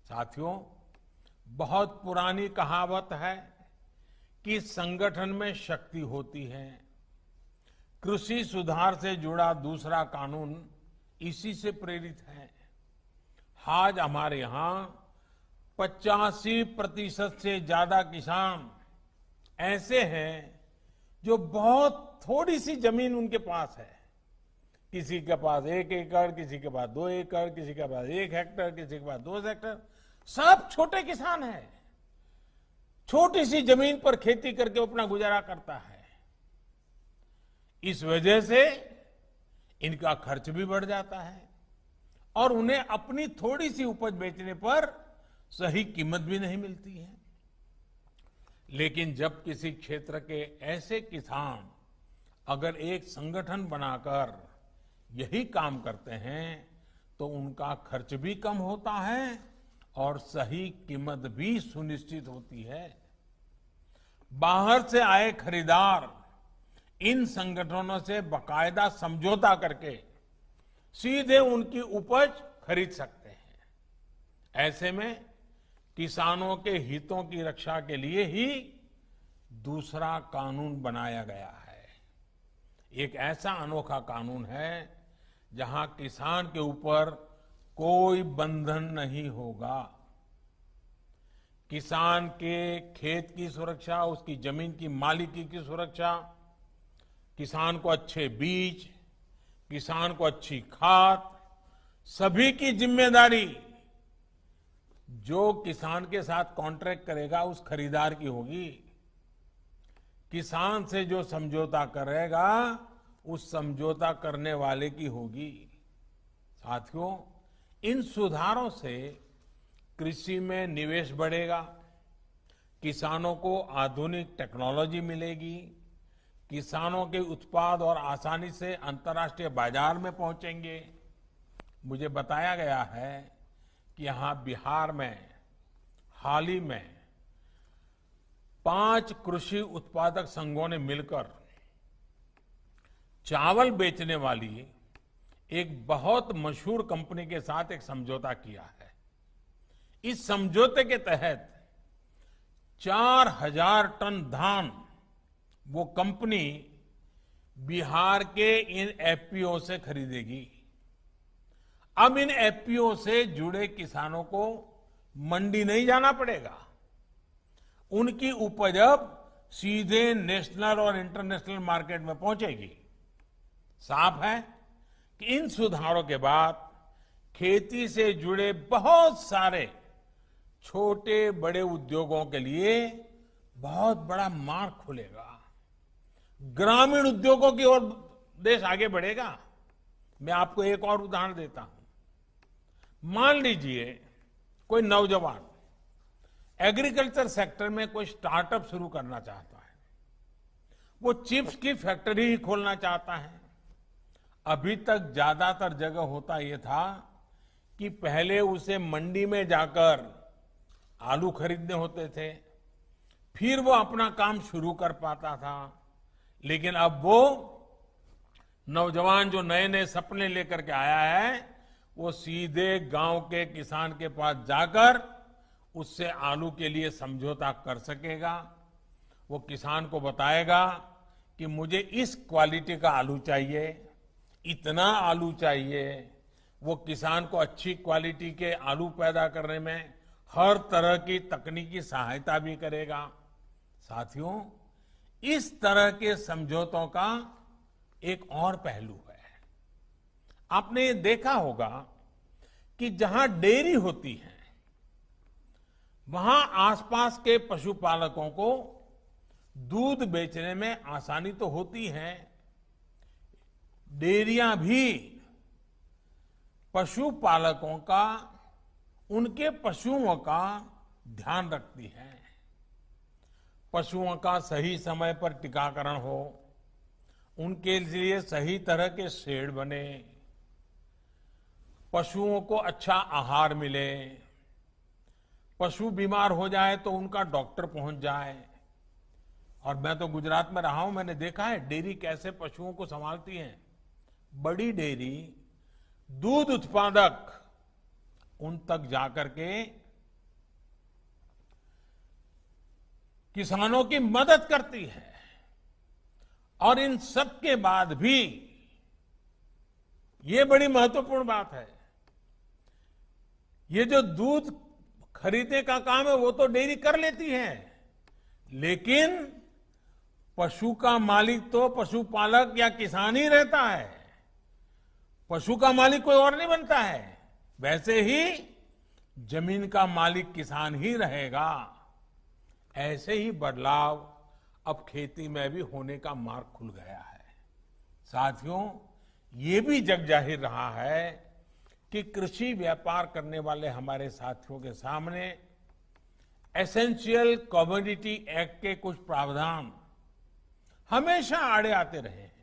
साथियों, बहुत पुरानी कहावत है कि संगठन में शक्ति होती है। कृषि सुधार से जुड़ा दूसरा कानून इसी से प्रेरित है। आज हमारे यहाँ 85% से ज्यादा किसान ऐसे हैं जो बहुत थोड़ी सी जमीन उनके पास है। किसी के पास 1 एकड़, किसी के पास 2 एकड़, किसी के पास 1 हेक्टर, किसी के पास 2 हेक्टर, सब छोटे किसान हैं। छोटी सी जमीन पर खेती करके अपना गुजारा करता है। इस वजह से इनका खर्च भी बढ़ जाता है और उन्हें अपनी थोड़ी सी उपज बेचने पर सही कीमत भी नहीं मिलती है। लेकिन जब किसी क्षेत्र के ऐसे किसान अगर एक संगठन बनाकर यही काम करते हैं तो उनका खर्च भी कम होता है और सही कीमत भी सुनिश्चित होती है। बाहर से आए खरीदार इन संगठनों से बाकायदा समझौता करके सीधे उनकी उपज खरीद सकते हैं। ऐसे में किसानों के हितों की रक्षा के लिए ही दूसरा कानून बनाया गया है। एक ऐसा अनोखा कानून है जहां किसान के ऊपर कोई बंधन नहीं होगा। किसान के खेत की सुरक्षा, उसकी जमीन की मालिकी की सुरक्षा, किसान को अच्छे बीज, किसान को अच्छी खाद, सभी की जिम्मेदारी जो किसान के साथ कॉन्ट्रैक्ट करेगा उस खरीदार की होगी। किसान से जो समझौता करेगा उस समझौता करने वाले की होगी। साथियों, इन सुधारों से कृषि में निवेश बढ़ेगा, किसानों को आधुनिक टेक्नोलॉजी मिलेगी, किसानों के उत्पाद और आसानी से अंतर्राष्ट्रीय बाजार में पहुंचेंगे। मुझे बताया गया है कि यहां बिहार में हाल ही में 5 कृषि उत्पादक संघों ने मिलकर चावल बेचने वाली एक बहुत मशहूर कंपनी के साथ एक समझौता किया है। इस समझौते के तहत 4000 टन धान वो कंपनी बिहार के इन एफपीओ से खरीदेगी। अब इन एफपीओ से जुड़े किसानों को मंडी नहीं जाना पड़ेगा। उनकी उपज अब सीधे नेशनल और इंटरनेशनल मार्केट में पहुंचेगी। साफ है कि इन सुधारों के बाद खेती से जुड़े बहुत सारे छोटे बड़े उद्योगों के लिए बहुत बड़ा मार्ग खुलेगा। ग्रामीण उद्योगों की ओर देश आगे बढ़ेगा। मैं आपको एक और उदाहरण देता हूं। मान लीजिए कोई नौजवान एग्रीकल्चर सेक्टर में कोई स्टार्टअप शुरू करना चाहता है। वो चिप्स की फैक्ट्री ही खोलना चाहता है। अभी तक ज्यादातर जगह होता यह था कि पहले उसे मंडी में जाकर आलू खरीदने होते थे, फिर वो अपना काम शुरू कर पाता था। लेकिन अब वो नौजवान जो नए नए सपने लेकर के आया है, वो सीधे गांव के किसान के पास जाकर उससे आलू के लिए समझौता कर सकेगा। वो किसान को बताएगा कि मुझे इस क्वालिटी का आलू चाहिए, इतना आलू चाहिए। वो किसान को अच्छी क्वालिटी के आलू पैदा करने में हर तरह की तकनीकी सहायता भी करेगा। साथियों, इस तरह के समझौतों का एक और पहलू है। आपने ये देखा होगा कि जहां डेयरी होती है वहां आसपास के पशुपालकों को दूध बेचने में आसानी तो होती है। डेयरियां भी पशुपालकों का, उनके पशुओं का ध्यान रखती है। पशुओं का सही समय पर टीकाकरण हो, उनके लिए सही तरह के शेड बने, पशुओं को अच्छा आहार मिले, पशु बीमार हो जाए तो उनका डॉक्टर पहुंच जाए। और मैं तो गुजरात में रहा हूं, मैंने देखा है डेयरी कैसे पशुओं को संभालती है। बड़ी डेयरी दूध उत्पादक उन तक जाकर के किसानों की मदद करती है। और इन सब के बाद भी ये बड़ी महत्वपूर्ण बात है, ये जो दूध खरीदने का काम है वो तो डेयरी कर लेती है, लेकिन पशु का मालिक तो पशुपालक या किसान ही रहता है। पशु का मालिक कोई और नहीं बनता है। वैसे ही जमीन का मालिक किसान ही रहेगा। ऐसे ही बदलाव अब खेती में भी होने का मार्ग खुल गया है। साथियों, ये भी जग जाहिर रहा है कि कृषि व्यापार करने वाले हमारे साथियों के सामने एसेंशियल कमोडिटी एक्ट के कुछ प्रावधान हमेशा आड़े आते रहे हैं।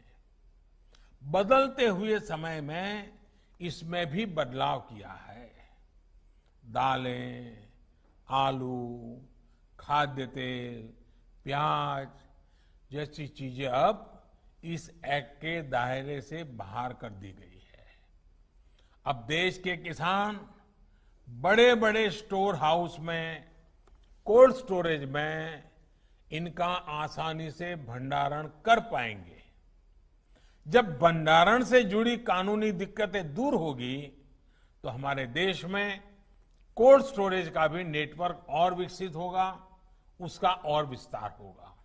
बदलते हुए समय में इसमें भी बदलाव किया है। दालें, आलू, खाद्य तेल, प्याज जैसी चीजें अब इस एक्ट के दायरे से बाहर कर दी गई है। अब देश के किसान बड़े बड़े स्टोर हाउस में, कोल्ड स्टोरेज में इनका आसानी से भंडारण कर पाएंगे। जब भंडारण से जुड़ी कानूनी दिक्कतें दूर होगी तो हमारे देश में कोल्ड स्टोरेज का भी नेटवर्क और विकसित होगा, उसका और विस्तार होगा।